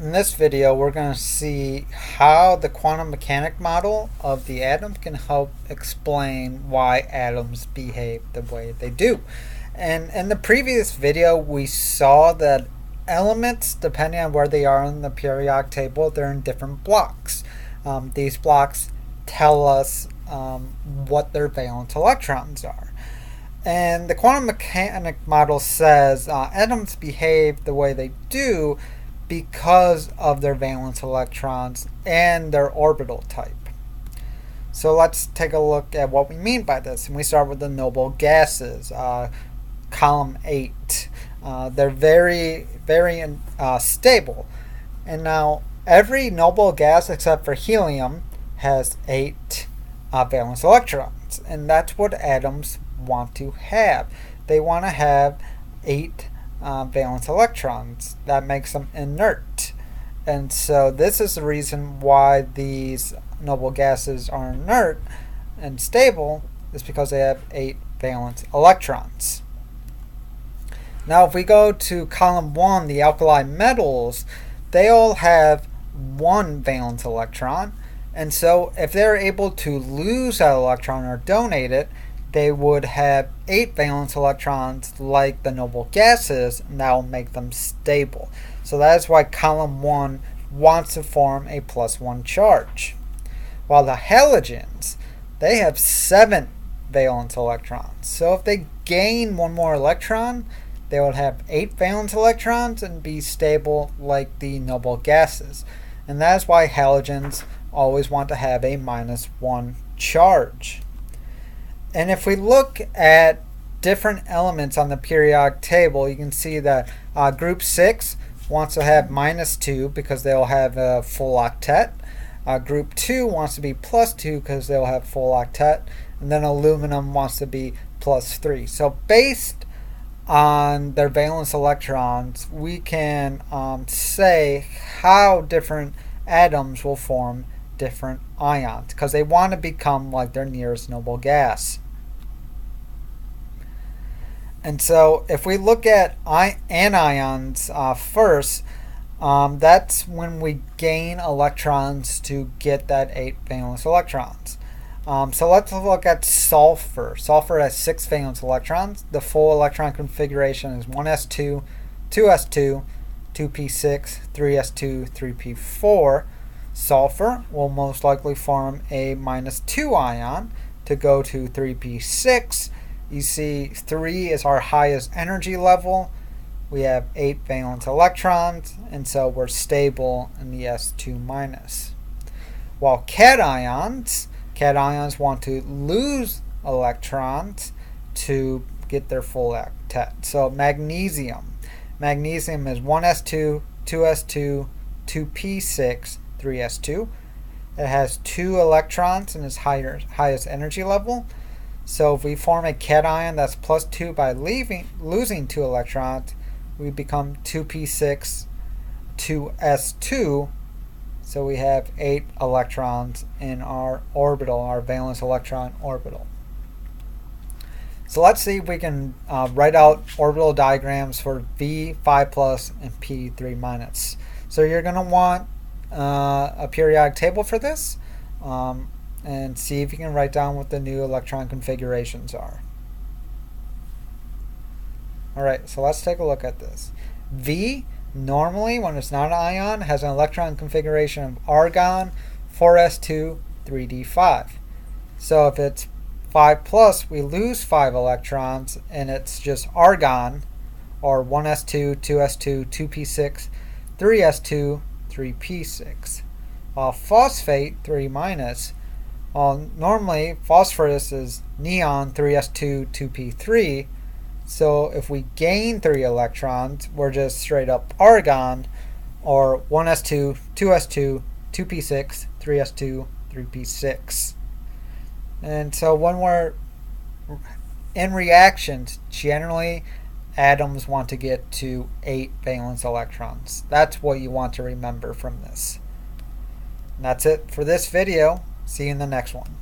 In this video, we're going to see how the quantum mechanic model of the atom can help explain why atoms behave the way they do. And in the previous video, we saw that elements, depending on where they are in the periodic table, they're in different blocks. These blocks tell us what their valence electrons are. And the quantum mechanic model says atoms behave the way they do because of their valence electrons and their orbital type. So let's take a look at what we mean by this. And we start with the noble gases, column 8. They're very stable. And now every noble gas except for helium has 8 valence electrons. And that's what atoms want to have. They want to have 8 valence electrons. That makes them inert. And so this is the reason why these noble gases are inert and stable, is because they have 8 valence electrons. Now if we go to column 1, the alkali metals, they all have 1 valence electron. And so if they're able to lose that electron or donate it, they would have 8 valence electrons like the noble gases, and that will make them stable. So that is why column 1 wants to form a +1 charge. While the halogens, they have 7 valence electrons. So if they gain 1 more electron, they would have 8 valence electrons and be stable like the noble gases. And that is why halogens always want to have a -1 charge. And if we look at different elements on the periodic table, you can see that group 6 wants to have -2 because they'll have a full octet. Group 2 wants to be +2 because they'll have full octet. And then aluminum wants to be +3. So based on their valence electrons, we can say how different atoms will form different ions, because they want to become like their nearest noble gas. And so if we look at anions first, that's when we gain electrons to get that 8 valence electrons. So let's look at sulfur. Sulfur has 6 valence electrons. The full electron configuration is 1s2, 2s2, 2p6, 3s2, 3p4. Sulfur will most likely form a -2 ion to go to 3p6. You see 3 is our highest energy level. We have 8 valence electrons, and so we're stable in the S2-. While cations want to lose electrons to get their full octet. So magnesium is 1s2, 2s2, 2p6, 3s2. It has 2 electrons in its highest energy level. So if we form a cation that's +2 by losing 2 electrons, we become 2p6, 2s2. So we have 8 electrons in our orbital, our valence electron orbital. So let's see if we can write out orbital diagrams for V, 5+, and P, 3-. So you're going to want a periodic table for this, and see if you can write down what the new electron configurations are. Alright, so let's take a look at this. V, normally, when it's not an ion, has an electron configuration of argon, 4s2, 3d5. So if it's 5+, we lose 5 electrons, and it's just argon, or 1s2, 2s2, 2p6, 3s2, 3p6. While phosphate, 3-, normally phosphorus is neon, 3s2, 2p3. So if we gain 3 electrons, we're just straight up argon, or 1s2, 2s2, 2p6, 3s2, 3p6. And so when we're in reactions, generally atoms want to get to 8 valence electrons. That's what you want to remember from this. And that's it for this video. See you in the next one.